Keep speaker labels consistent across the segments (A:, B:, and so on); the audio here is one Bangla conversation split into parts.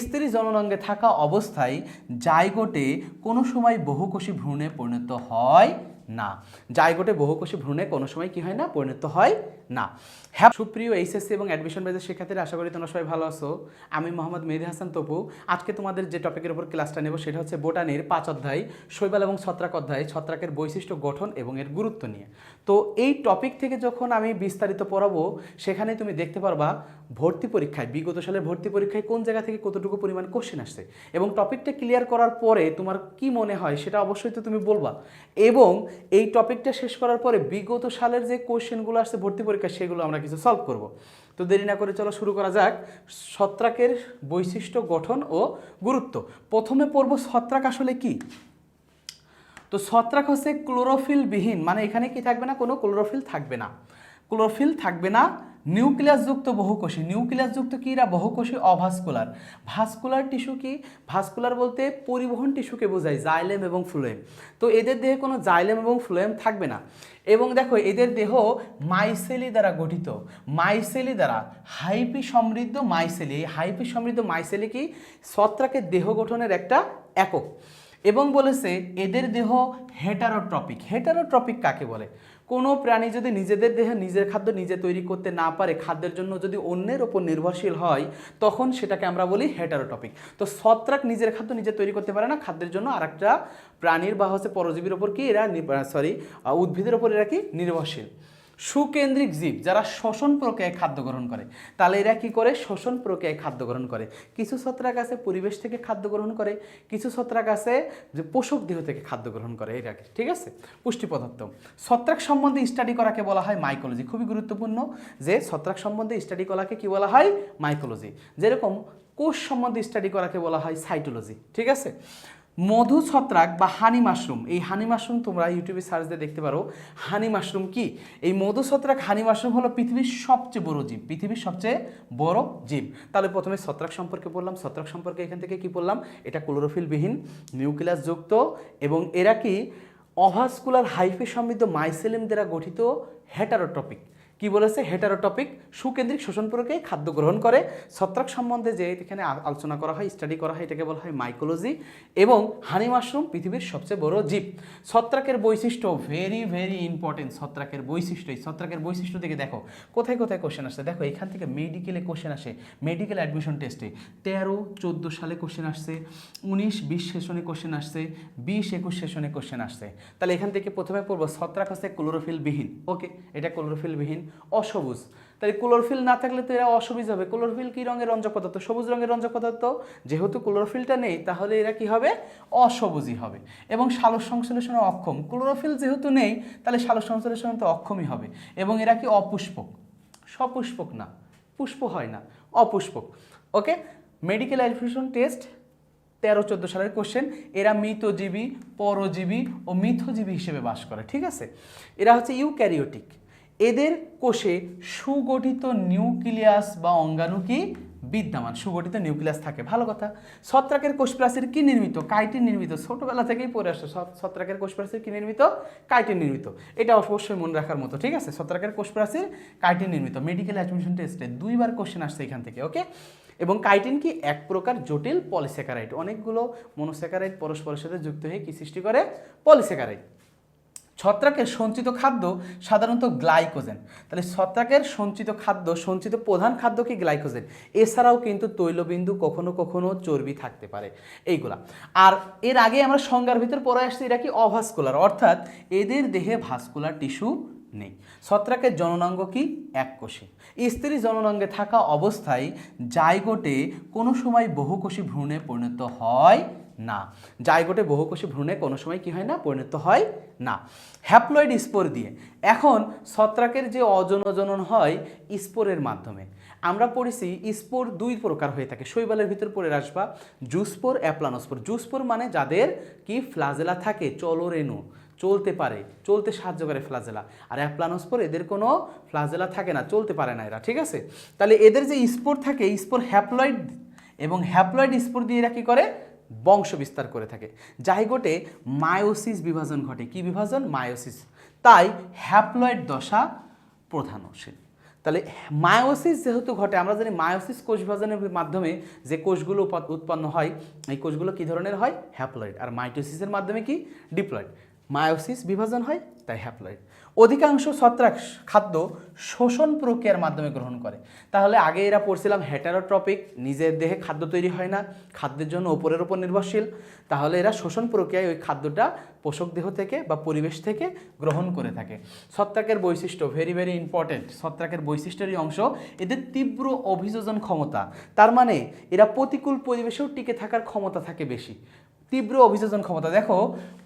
A: স্ত্রী জননাঙ্গে থাকা অবস্থায় জাইগোটে কোনো সময় বহুকোষী ভ্রূণে পরিণত হয় না। জাইগোটে বহুকোষী ভ্রূণে কোনো সময় কি হয় না, পরিণত হয় না। হ্যাঁ সুপ্রিয় এইচএসসি এবং অ্যাডমিশন ব্যাচের শিক্ষার্থীরা, আশা করি তোমরা সবাই ভালো আছো। আমি মোহাম্মদ মেহেদী হাসান তপু। আজকে তোমাদের যে টপিকের উপর ক্লাসটা নেব সেটা হচ্ছে বোটানির 5 অধ্যায় শৈবাল এবং ছত্রাক অধ্যায়, ছত্রাকের বৈশিষ্ট্য, গঠন এবং এর গুরুত্ব নিয়ে। তো এই টপিক থেকে যখন আমি বিস্তারিত পড়াবো সেখানে তুমি দেখতে পারবা ভর্তি পরীক্ষায়, বিগত সালের ভর্তি পরীক্ষায় কোন জায়গা থেকে কতটুকু পরিমাণ কোশ্চেন আসছে, এবং টপিকটা ক্লিয়ার করার পরে তোমার কি মনে হয় সেটা অবশ্যই তো তুমি বলবা। এবং এই টপিকটা শেষ করার পরে বিগত সালের যে কোশ্চেনগুলো আসছে ভর্তি পরীক্ষায় সেগুলো আমরা কিছু সলভ করব। তো দেরি না করে চলো শুরু করা যাক। ছত্রাকের বৈশিষ্ট্য, গঠন ও গুরুত্ব। প্রথমে পড়ব ছত্রাক আসলে কি। তো ছত্রাক হচ্ছে ক্লোরোফিলবিহীন, মানে এখানে কি থাকবে না, কোনো ক্লোরোফিল থাকবে না, ক্লোরোফিল থাকবে না, নিউক্লিয়াসযুক্ত বহুকোষী। নিউক্লিয়াসযুক্ত কি এরা, বহুকোষী, অভাস্কুলার। ভাস্কুলার টিস্যু কি, ভাস্কুলার বলতে পরিবহন টিস্যুকে বোঝায়, জাইলেম এবং ফ্লোয়েম। তো এদের দেহে কোনো জাইলেম এবং ফ্লোয়েম থাকবে না। এবং দেখো এদের দেহ মাইসেলি দ্বারা গঠিত, মাইসেলি দ্বারা, হাইপি সমৃদ্ধ মাইসেলি। এই হাইপি সমৃদ্ধ মাইসেলি কি ছত্রাকের দেহ গঠনের একটা একক। এবং বলেছে এদের দেহ হেটারোট্রপিক। হেটারোট্রপিক কাকে বলে, কোনো প্রাণী যদি নিজেদের দেহে নিজের খাদ্য নিজে তৈরি করতে না পারে, খাদ্যের জন্য যদি অন্যের ওপর নির্ভরশীল হয়, তখন সেটাকে আমরা বলি হেটারোট্রপিক। তো ছত্রাক নিজের খাদ্য নিজে তৈরি করতে পারে না, খাদ্যের জন্য আরেকটা প্রাণীর বা হচ্ছে পরজীবীর ওপর কি এরা উদ্ভিদের ওপর এরা কি নির্ভরশীল। সুকেন্দ্রিক জীব, যারা শ্বসন প্রক্রিয়ায় খাদ্য গ্রহণ করে, তাহলে এরা কি করে, শ্বসন প্রক্রিয়ায় খাদ্য গ্রহণ করে। কিছু ছত্রাক আছে পরিবেশ থেকে খাদ্য গ্রহণ করে, কিছু ছত্রাক আছে যে পোষক দেহ থেকে খাদ্য গ্রহণ করে, এরা ঠিক আছে, পুষ্টি পদার্থ। ছত্রাক সম্বন্ধে স্টাডি করাকে বলা হয় মাইকোলজি। খুবই গুরুত্বপূর্ণ যে ছত্রাক সম্বন্ধে স্টাডি করাকে কি বলা হয়, মাইকোলজি। যেরকম কোষ সম্বন্ধে স্টাডি করাকে বলা হয় সাইটোলজি, ঠিক আছে। মধু ছত্রাক বা হানি মাশরুম, এই হানি মাশরুম তোমরা ইউটিউবে সার্চ দিয়ে দেখতে পারো হানি মাশরুম কি। এই মধু ছত্রাক হানি মাশরুম হলো পৃথিবীর সবচেয়ে বড় জীব, পৃথিবীর সবচেয়ে বড় জীব। তাহলে প্রথমে ছত্রাক সম্পর্কে বললাম, ছত্রাক সম্পর্কে এখান থেকে কি বললাম, এটা ক্লোরোফিলবিহীন, নিউক্লিয়াসযুক্ত, এবং এরা কি অভাস্কুলার হাইফে সমৃদ্ধ মাইসেলিয়াম দ্বারা গঠিত, হেটারোট্রপিক। কি বলেছে, হেটারোটপিক, সুকেন্দ্রিক শ্বসন প্রক্রিয়ায় খাদ্য গ্রহণ করে। ছত্রাক সম্বন্ধে যে এখানে আলোচনা করা হয়, স্টাডি করা হয়, এটাকে বলা হয় মাইকোলজি। এবং হানি মাশরুম পৃথিবীর সবচেয়ে বড় জীব। ছত্রাকের বৈশিষ্ট্য ভেরি ভেরি ইম্পর্টেন্ট। ছত্রাকের বৈশিষ্ট্য, এই ছত্রাকের বৈশিষ্ট্য থেকে দেখো কোথায় কোথায় কোশ্চেন আসছে। দেখো এখান থেকে মেডিকেলে কোশ্চেন আসে, মেডিকেল অ্যাডমিশন টেস্টে 13-14 সালে কোশ্চেন আসছে, 19-20 সেশনে কোশ্চেন আসছে, 20-21 সেশনে কোশ্চেন আসছে। তাহলে এখান থেকে প্রথমে পড়বো ছত্রাক হচ্ছে ক্লোরোফিলবিহীন। ওকে, এটা ক্লোরোফিলবিহীন, অসবুজ। তাই ক্লোরোফিল না থাকলে তো এরা অসবুজ হবে। ক্লোরোফিল কি রঙের রঞ্জক পদার্থ, সবুজ রঙের রঞ্জক পদার্থ। যেহেতু ক্লোরোফিলটা নেই তাহলে এরা কি হবে, অসবুজই হবে। এবং সালোক সংশ্লেষণে অক্ষম, ক্লোরোফিল যেহেতু নেই তাহলে সালোক সংশ্লেষণে তো অক্ষমই হবে। এবং এরা কি অপুষ্পক, সপুষ্পক না, পুষ্প হয় না, অপুষ্পক। ওকে, মেডিকেল অ্যাডমিশন টেস্ট 13-14 সালের কোশ্চেন। এরা মৃতজীবী, পরজীবী ও মিথজীবী হিসেবে বাস করে, ঠিক আছে। এরা হচ্ছে ইউক্যারিওটিক। এদের কোষে সুগঠিত নিউক্লিয়াস বা অঙ্গাণু কি বিদ্যমান, সুগঠিত নিউক্লিয়াস থাকে, ভালো কথা। ছত্রাকের কোষপ্রাচীর কি নির্মিত, কাইটিন নির্মিত। ছোটবেলা থেকেই পড়ে আসছে ছত্রাকের কোষপ্রাচীর কি নির্মিত, কাইটিন নির্মিত। এটা অবশ্যই মনে রাখার মতো, ঠিক আছে। ছত্রাকের কোষপ্রাচীর কাইটিন নির্মিত। মেডিকেল অ্যাডমিশন টেস্টে 2 বার কোশ্চেন আসছে এখান থেকে, ওকে। এবং কাইটিন কি এক প্রকার জটিল পলিস্যাকারাইড, অনেকগুলো মনোস্যাকারাইড পরস্পরের সাথে যুক্ত হয়ে কি সৃষ্টি করে, পলিস্যাকারাইড। ছত্রাকের সঞ্চিত খাদ্য সাধারণত গ্লাইকোজেন। তাহলে ছত্রাকের সঞ্চিত খাদ্য, সঞ্চিত প্রধান খাদ্য কি গ্লাইকোজেন। এছাড়াও কিন্তু তৈলবিন্দু, কখনো কখনো চর্বি থাকতে পারে, এইগুলা। আর এর আগে আমরা সংজ্ঞার ভিতর পড়ে আসছি এরা কি অভাস্কুলার, অর্থাৎ এদের দেহে ভাস্কুলার টিস্যু নেই। ছত্রাকের জননাঙ্গ কি এককোষী। স্ত্রী জননাঙ্গে থাকা অবস্থায় জাইগোটে কোনো সময় বহুকোষী ভ্রূণে পরিণত হয় না। জাইগোটে বহুকোষী ভ্রূণে কোনো সময় কি হয় না, পরিণত হয় না। হ্যাপ্লয়েড স্পোর দিয়ে। এখন ছত্রাকের যে অজনন হয় স্পোরের মাধ্যমে। আমরা পড়েছি স্পোর 2 প্রকার হয়ে থাকে, শৈবালের ভিতর পড়ে আসবা, জুস্পোর, অ্যাপ্লানোস্পোর। জুস্পোর মানে যাদের কি ফ্লাজেলা থাকে, চলরেণু, চলতে পারে, চলতে সাহায্য করে ফ্লাজেলা। আর অ্যাপ্লানোস্পোর, এদের কোনো ফ্লাজেলা থাকে না, চলতে পারে না এরা, ঠিক আছে। তাহলে এদের যে স্পোর থাকে, স্পোর হ্যাপ্লয়েড, এবং হ্যাপ্লয়েড স্পোর দিয়ে এরা কি করে, বংশ বিস্তার করে থাকে। জাইগোটে মায়োসিস বিভাজন ঘটে, কি বিভাজন, মায়োসিস। তাই হ্যাপ্লয়েড দশা প্রধানশীল। তাহলে মায়োসিস যেহেতু ঘটে, আমরা জানি মায়োসিস কোষ বিভাজনের মাধ্যমে যে কোষগুলো উৎপন্ন হয় এই কোষগুলো কী ধরনের হয়? হ্যাপ্লয়েড। আর মাইটোসিসের মাধ্যমে কি? ডিপ্লয়েড। মায়োসিস বিভাজন হয় তাই হ্যাপ্লয়েড। অধিকাংশ ছত্রাক খাদ্য শোষণ প্রক্রিয়ার মাধ্যমে গ্রহণ করে। তাহলে আগে এরা পড়ছিলাম হেটারোট্রপিক, নিজের দেহে খাদ্য তৈরি হয় না, খাদ্যের জন্য ওপরের ওপর নির্ভরশীল। তাহলে এরা শোষণ প্রক্রিয়ায় ওই খাদ্যটা পোষক দেহ থেকে বা পরিবেশ থেকে গ্রহণ করে থাকে। ছত্রাকের বৈশিষ্ট্য ভেরি ভেরি ইম্পর্টেন্ট। ছত্রাকের বৈশিষ্ট্যেরই অংশ এদের তীব্র অভিযোজন ক্ষমতা। তার মানে এরা প্রতিকূল পরিবেশেও টিকে থাকার ক্ষমতা থাকে বেশি। তীব্র অভিযোজন ক্ষমতা, দেখো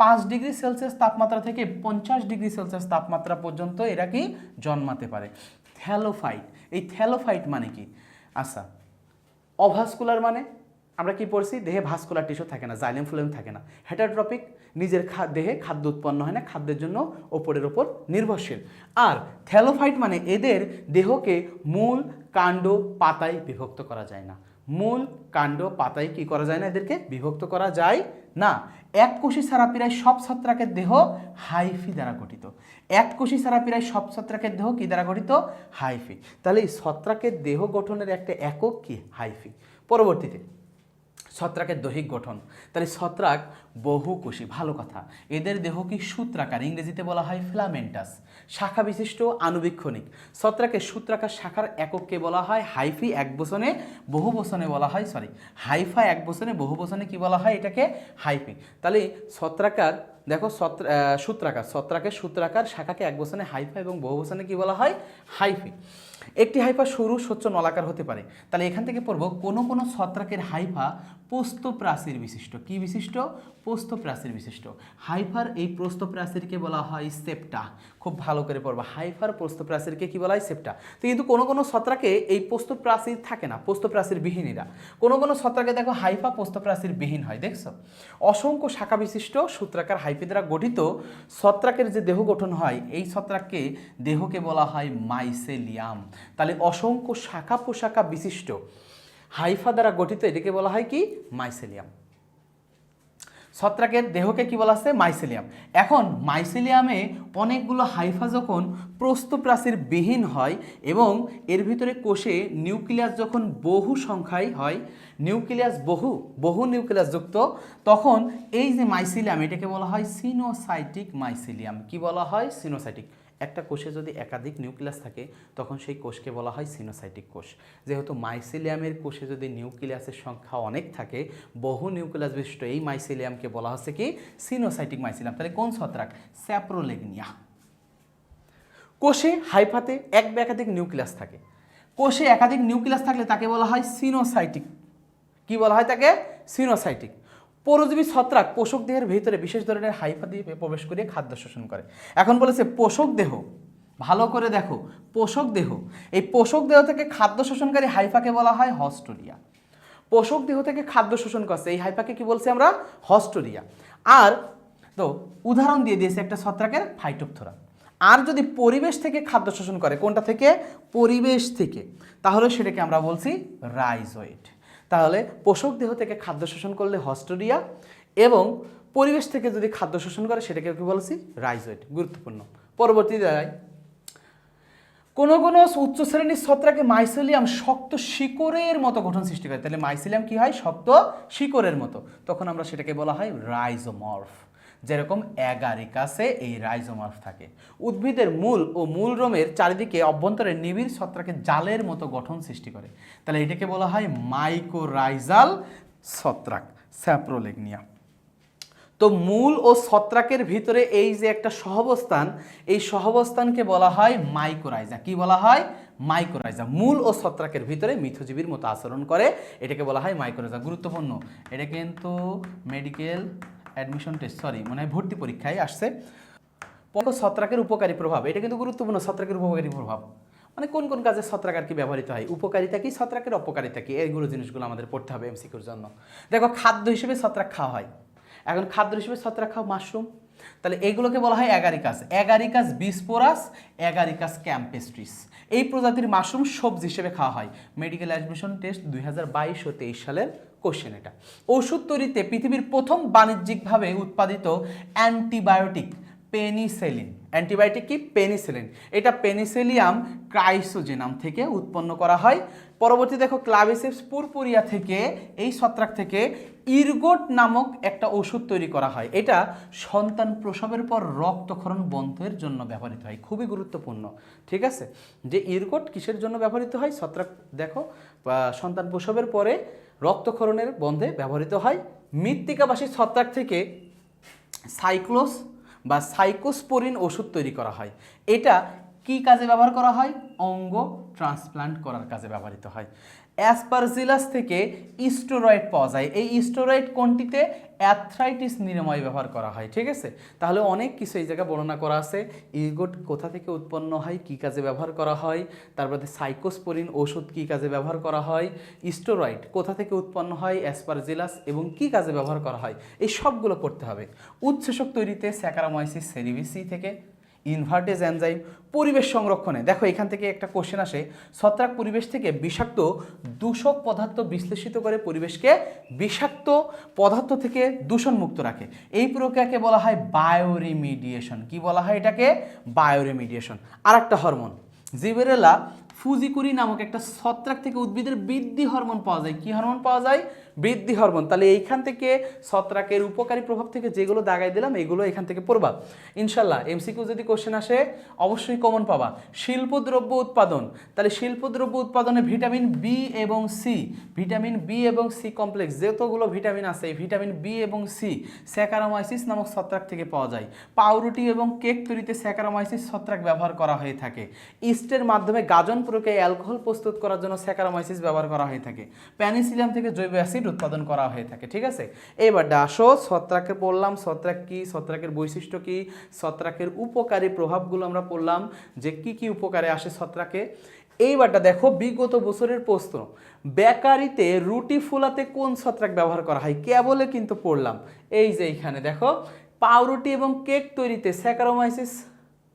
A: 5 ডিগ্রি সেলসিয়াস তাপমাত্রা থেকে 50 ডিগ্রি সেলসিয়াস তাপমাত্রা পর্যন্ত এরা কি জন্মাতে পারে। থ্যালোফাইট, এই থ্যালোফাইট মানে কি? আচ্ছা, অভাস্কুলার মানে আমরা কি পড়ছি? দেহে ভাস্কুলার টিস্যু থাকে না, জাইলেম ফ্লোয়েম থাকে না। হেটারোট্রপিক, নিজের দেহে খাদ্য উৎপন্ন হয় না, খাদ্যের জন্য ওপরের ওপর নির্ভরশীল। আর থ্যালোফাইট মানে এদের দেহকে মূল, কাণ্ড, পাতায় বিভক্ত করা যায় না। মূল, কাণ্ড, পাতায় কি করা যায় না? এদেরকে বিভক্ত করা যায় না। এককোষী ছাড়া প্রায় সব ছত্রাকের দেহ হাইফি দ্বারা গঠিত। এককোষী ছাড়া প্রায় সব ছত্রাকের দেহ কি দ্বারা গঠিত? হাইফি। তাহলে এই ছত্রাকের দেহ গঠনের একটা একক কি? হাইফি। পরবর্তীতে ছত্রাকের দৈহিক গঠন, তাহলে ছত্রাক বহুকোষী, ভালো কথা। এদের দেহ কি? সূত্রাকার, ইংরেজিতে বলা হয় ফিলামেন্টাস। শাখা বিশিষ্ট, আনুবীক্ষণিক। ছত্রাকের সূত্রাকার শাখার একককে বলা হয় হাইফি। এক বচনে বহু বচনে বলা হয়, হাইফা এক বচনে, বহু বচনে কি বলা হয়? এটাকে হাইফি। তাহলে ছত্রাকার, দেখো ছত্রাকের সূত্রাকার শাখাকে এক বচনে হাইফা এবং বহু বচনে কি বলা হয়? হাইফি। একটি হাইফা সরু, স্বচ্ছ, নলাকার হতে পারে। তাহলে এখান থেকে পড়বো কোনো কোনো ছত্রাকের হাইফা প্রস্থপ্রাচীর বিশিষ্ট। কি বিশিষ্ট? প্রস্থপ্রাচীর বিশিষ্ট। হাইফার এই প্রস্থপ্রাচীরকে বলা হয় সেপ্টা। খুব ভালো করে পড়বা, হাইফার প্রস্থপ্রাচীরকে কি বলা হয়? সেপ্টা। তো কিন্তু কোনো কোনো ছত্রাকে এই প্রস্থপ্রাচীর থাকে না, প্রস্থপ্রাচীর বিহীনীরা। কোনো কোনো ছত্রাকে দেখো হাইফা প্রস্থপ্রাচীর বিহীন হয়, দেখছো? অসংখ্য শাখা বিশিষ্ট সূত্রাকার হাইফি দ্বারা গঠিত ছত্রাকের যে দেহ গঠন হয়, এই ছত্রাককে দেহকে বলা হয় মাইসেলিয়াম। তাহলে অসংখ্য শাখা প্রশাখা বিশিষ্ট হাইফা দ্বারা গঠিত এটাকে বলা হয় কি? মাইসেলিয়াম। ছত্রাকের দেহকে কি বলা আছে? মাইসেলিয়াম। এখন মাইসেলিয়ামে অনেকগুলো হাইফা যখন প্রস্থপ্রাচীর বিহীন হয় এবং এর ভিতরে কোষে নিউক্লিয়াস যখন বহু সংখ্যায় হয়, নিউক্লিয়াস বহু নিউক্লিয়াস যুক্ত, তখন এই যে মাইসেলিয়াম এটাকে বলা হয় সিনোসাইটিক মাইসেলিয়াম। কি বলা হয়? সিনোসাইটিক। একটা কোষে যদি একাধিক নিউক্লিয়াস থাকে তখন সেই কোষকে বলা হয় সিনোসাইটিক কোষ। যেহেতু মাইসেলিয়ামের কোষে যদি নিউক্লিয়াসের সংখ্যা অনেক থাকে, বহু নিউক্লিয়াস বিশিষ্ট এই মাইসেলিয়ামকে বলা হচ্ছে কি? Coenocytic mycelium. তাহলে কোন ছত্রাক? স্যাপ্রোলেগনিয়া। কোষে হাইফাতে এক বা একাধিক নিউক্লিয়াস থাকে। কোষে একাধিক নিউক্লিয়াস থাকলে তাকে বলা হয় সিনোসাইটিক। কি বলা হয় তাকে? সিনোসাইটিক। পরজীবী ছত্রাক পোষক দেহের ভিতরে বিশেষ ধরনের হাইফা দিয়ে প্রবেশ করে খাদ্য শোষণ করে। এখন বলেছে পোষক দেহ, ভালো করে দেখো, পোষক দেহ, এই পোষক দেহ থেকে খাদ্য শোষণকারী হাইফাকে বলা হয় হস্টোরিয়া। পোষক দেহ থেকে খাদ্য শোষণ করছে এই হাইফাকে কি বলছি আমরা? হস্টোরিয়া। আর তো উদাহরণ দিয়ে দিয়েছে একটা ছত্রাকের ফাইটোপথোরা। আর যদি পরিবেশ থেকে খাদ্য শোষণ করে, কোনটা থেকে? পরিবেশ থেকে, তাহলে সেটাকে আমরা বলছি রাইজোয়েট। তাহলে পোষক দেহ থেকে খাদ্য শোষণ করলে হস্টোরিয়া, এবং পরিবেশ থেকে যদি খাদ্য শোষণ করে সেটাকে কি বলছি? রাইজোয়েট। গুরুত্বপূর্ণ। পরবর্তী জায়গায় কোনো কোনো উচ্চ শ্রেণীর ছত্রাকে মাইসেলিয়াম শক্ত শিকড়ের মতো গঠন সৃষ্টি করে। তাহলে মাইসেলিয়াম কি হয়? শক্ত শিকড়ের মতো। তখন আমরা সেটাকে বলা হয় রাইজোমর্ফ। যেরকম অ্যাগারিকাসে এই রাইজোমর্ফ থাকে। উদ্ভিদের মূল ও মূলরোমের চারিদিকে অভ্যন্তরে নিবিড় ছত্রাকের জালের মতো গঠন সৃষ্টি করে। তাহলে এটাকে বলা হয় মাইকোরাইজাল ছত্রাক, স্যাপ্রোলেগনিয়া। তো মূল ও ছত্রাকের ভিতরে এই যে একটা সহাবস্থান, এই সহাবস্থানকে বলা হয় মাইকোরাইজা। কি বলা হয়? মাইকোরাইজা। মূল ও ছত্রাকের ভিতরে মিথজীবীর মতো আচরণ করে, এটাকে বলা হয় মাইকোরাইজা। গুরুত্বপূর্ণ। এটা কিন্তু মেডিকেল অ্যাডমিশন টেস্ট, মনে হয় ভর্তি পরীক্ষায় আসছে। ছত্রাকের উপকারী প্রভাব, এটা কিন্তু গুরুত্বপূর্ণ। ছত্রাকের উপকারী প্রভাব মানে কোন কোন কাজে ছত্রাক আর কি ব্যবহৃত হয়, উপকারিতা কি, ছত্রাকের অপকারিতা কি, এইগুলো জিনিসগুলো আমাদের পড়তে হবে এমসিকিউর জন্য। দেখো, খাদ্য হিসেবে ছত্রাক খাওয়া হয়। এখন খাদ্য হিসেবে ছত্রাক খাওয়া মাশরুম, তাহলে এইগুলোকে বলা হয় Agaricus. Agaricus bisporus, Agaricus campestris. এই প্রজাতির মাশরুম সবজি হিসেবে খাওয়া হয়। মেডিকেল অ্যাডমিশন টেস্ট 2022 ও 23 সালের কোশ্চেন এটা। ঔষধ তৈরিতে পৃথিবীর প্রথম বাণিজ্যিকভাবে উৎপাদিত অ্যান্টিবায়োটিক পেনিসিলিন। অ্যান্টিবায়োটিক কি? পেনিসিলিন। এটা পেনিসিলিয়াম ক্রাইসোজেনাম থেকে উৎপন্ন করা হয়। পরবর্তী দেখো ক্লাভিসেপস পুরপুরিয়া থেকে, এই ছত্রাক থেকে ইরগোট নামক একটা ওষুধ তৈরি করা হয়। এটা সন্তান প্রসবের পর রক্তক্ষরণ বন্ধের জন্য ব্যবহৃত হয়। খুবই গুরুত্বপূর্ণ, ঠিক আছে? যে ইরগোট কিসের জন্য ব্যবহৃত হয়? ছত্রাক দেখো সন্তান প্রসবের পরে রক্তক্ষরণের বন্ধে ব্যবহৃত হয়। মৃত্তিকাবাসী ছত্রাক থেকে সাইক্লোস বা সাইকোস্পোরিন ওষুধ তৈরি করা হয়। এটা কি কাজে ব্যবহার করা হয়? অঙ্গ ট্রান্সপ্লান্ট করার কাজে ব্যবহৃত হয়। অ্যাসপারজিলাস থেকে স্টেরয়েড পাওয়া যায়। এই স্টেরয়েড কোনটিতে? অ্যাথরাইটিস নিরাময় ব্যবহার করা হয়, ঠিক আছে? তাহলে অনেক কিছু এই জায়গায় বর্ণনা করা আছে। ইরগোট কোথা থেকে উৎপন্ন হয়, কি কাজে ব্যবহার করা হয়, তারপরে সাইকোস্পোরিন ওষুধ কি কাজে ব্যবহার করা হয়, স্টেরয়েড কোথা থেকে উৎপন্ন হয়, অ্যাসপারজিলাস এবং কি কাজে ব্যবহার করা হয়, এই সবগুলো পড়তে হবে। উৎসেচক তৈরিতে স্যাকারামাইসিস সেরিভিসি থেকে, ইনভার্টেজ এনজাইম, পরিবেশ সংরক্ষণে দেখো এখান থেকে একটা কোশ্চেন আসে, ছত্রাক পরিবেশ থেকে বিষাক্ত দূষক পদার্থ বিশ্লেষিত করে পরিবেশকে বিষাক্ত পদার্থ থেকে দূষণমুক্ত রাখে। এই প্রক্রিয়াকে বলা হয় বায়োরিমিডিয়েশন। কি বলা হয় এটাকে? বায়োরিমিডিয়েশন। আর একটা হরমোন জিবেরেলা ফুজিকুরি নামক একটা ছত্রাক থেকে উদ্ভিদের বৃদ্ধি হরমোন পাওয়া যায়। কি হরমোন পাওয়া যায়? বৃদ্ধি হরমোন। তাহলে এইখান থেকে ছত্রাকের উপকারী প্রভাব থেকে যেগুলো দাগাই দিলাম এগুলো এখান থেকে পড়বা ইনশাল্লাহ। এমসিকিউ যদি কোশ্চেন আসে অবশ্যই কমন পাবা। শিল্পদ্রব্য উৎপাদন, তাহলে শিল্পদ্রব্য উৎপাদনে ভিটামিন বি এবং সি, ভিটামিন বি এবং সি কমপ্লেক্স যতগুলো ভিটামিন আছে এই ভিটামিন বি এবং সি স্যাকারামাইসিস নামক ছত্রাক থেকে পাওয়া যায়। পাউরুটি এবং কেক তৈরিতে স্যাকারামাইসিস ছত্রাক ব্যবহার করা হয়ে থাকে। ইস্টের মাধ্যমে গাজন প্রক্রিয়ায় অ্যালকোহল প্রস্তুত করার জন্য স্যাকারামাইসিস ব্যবহার করা হয়ে থাকে। প্যানিসিলিয়াম থেকে জৈব অ্যাসিড উৎপাদন করা হয়ে থাকে, ঠিক আছে? এবার আসো ছত্রাকে পড়লাম, ছত্রাক কি, ছত্রাকের বৈশিষ্ট্য কি, ছত্রাকের উপকারী প্রভাবগুলো আমরা পড়লাম যে কি কি উপকারে আসে ছত্রাকে। এইবারটা দেখো বিগত বছরের প্রশ্ন, বেকারিতে রুটি ফুলাতে কোন ছত্রাক ব্যবহার করা হয়? কেবলে কিন্তু পড়লাম এই যে এইখানে দেখো পাউরুটি এবং কেক তৈরিতে স্যাকারামাইসিস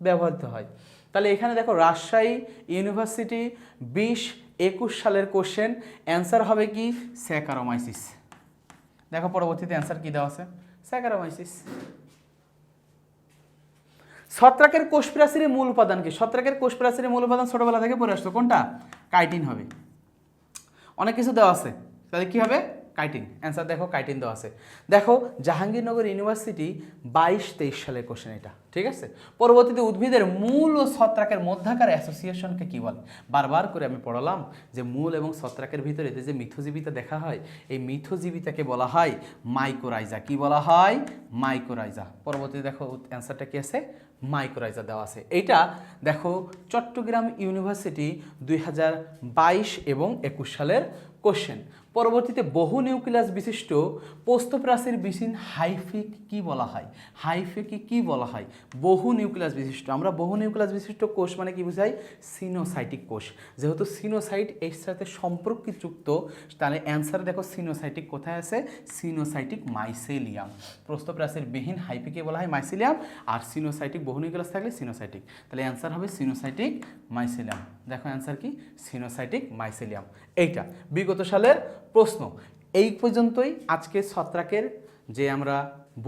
A: ব্যবহৃত হয়। তাহলে এখানে দেখো রাজশাহী ইউনিভার্সিটি 2021 সালের কোশ্চেন, অ্যান্সার হবে কি? স্যাকারামাইসিস। দেখো পরবর্তীতে অ্যান্সার কি দেওয়া আছে? স্যাকারামাইসিস। ছত্রাকের কোষপ্রাচীরের মূল উপাদান কি? ছত্রাকের কোষপ্রাচীরের মূল উপাদান ছোটবেলা থেকে পড়ে আসতো, কোনটা? কাইটিন হবে। অনেক কিছু দেওয়া আছে, তাহলে কি হবে? কাইটিন। অ্যান্সার দেখো কাইটিন দেওয়া আছে। দেখো জাহাঙ্গীরনগর ইউনিভার্সিটি 22-23 সালের কোশ্চেন এটা, ঠিক আছে? পরবর্তীতে উদ্ভিদের মূল ও ছত্রাকের মধ্যাকার অ্যাসোসিয়েশনকে কি বলে? বারবার করে আমি পড়ালাম যে মূল এবং ছত্রাকের ভিতরে যে মিথোজীবিতা দেখা হয় এই মিথোজীবিতাকে বলা হয় মাইকোরাইজা। কি বলা হয়? মাইকোরাইজা। পরবর্তীতে দেখো অ্যান্সারটা কি আছে? মাইকোরাইজা দেওয়া আছে। এইটা দেখো চট্টগ্রাম ইউনিভার্সিটি 2022 এবং 21 সালের কোশ্চেন। পরবর্তীতে বহু নিউক্লিয়াস বিশিষ্ট পোস্তপ্রাচীর বিহীন হাইফিক কি বলা হয়? হাইফিকে কি বলা হয়? বহু নিউক্লিয়াস বিশিষ্ট। আমরা বহু নিউক্লিয়াস বিশিষ্ট কোষ মানে কি বুঝাই? সিনোসাইটিক কোষ। যেহেতু সিনোসাইট এর সাথে সম্পর্কযুক্ত তাহলে অ্যান্সার দেখো সিনোসাইটিক কোথায় আছে? Coenocytic mycelium. পোস্তপ্রাচীর বিহীন হাইফিকে বলা হয় মাইসেলিয়াম, আর সিনোসাইটিক বহু নিউক্লিয়াস থাকলে সিনোসাইটিক। তাহলে অ্যান্সার হবে সিনোসাইটিক মাইসেলিয়াম। দেখো অ্যান্সার কি? Coenocytic mycelium. এইটা বিগত সালের প্রশ্ন। এই পর্যন্তই আজকে ছত্রাকের যে আমরা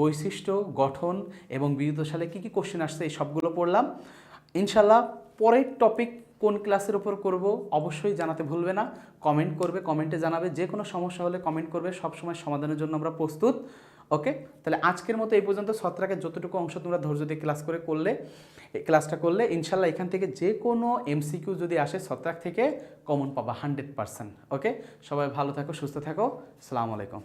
A: বৈশিষ্ট্য, গঠন এবং বিগত সালে কী কী কোশ্চেন আসছে এই সবগুলো পড়লাম। ইনশাল্লাহ পরের টপিক কোন ক্লাসের ওপর করব অবশ্যই জানাতে ভুলবে না। কমেন্ট করবে, কমেন্টে জানাবে। যে কোনো সমস্যা হলে কমেন্ট করবে, সবসময় সমাধানের জন্য আমরা প্রস্তুত। ওকে, তাহলে আজকের মতো এই পর্যন্ত। ছত্রাকের যতটুকু অংশ তোমরা ধৈর্য দিয়ে ক্লাসটা করলে ইনশাল্লাহ এখান থেকে যে কোনো এমসিকিউ যদি আসে ছত্রাক থেকে কমন পাবা 100%। ওকে, সবাই ভালো থাকো, সুস্থ থাকো। আসসালামু আলাইকুম।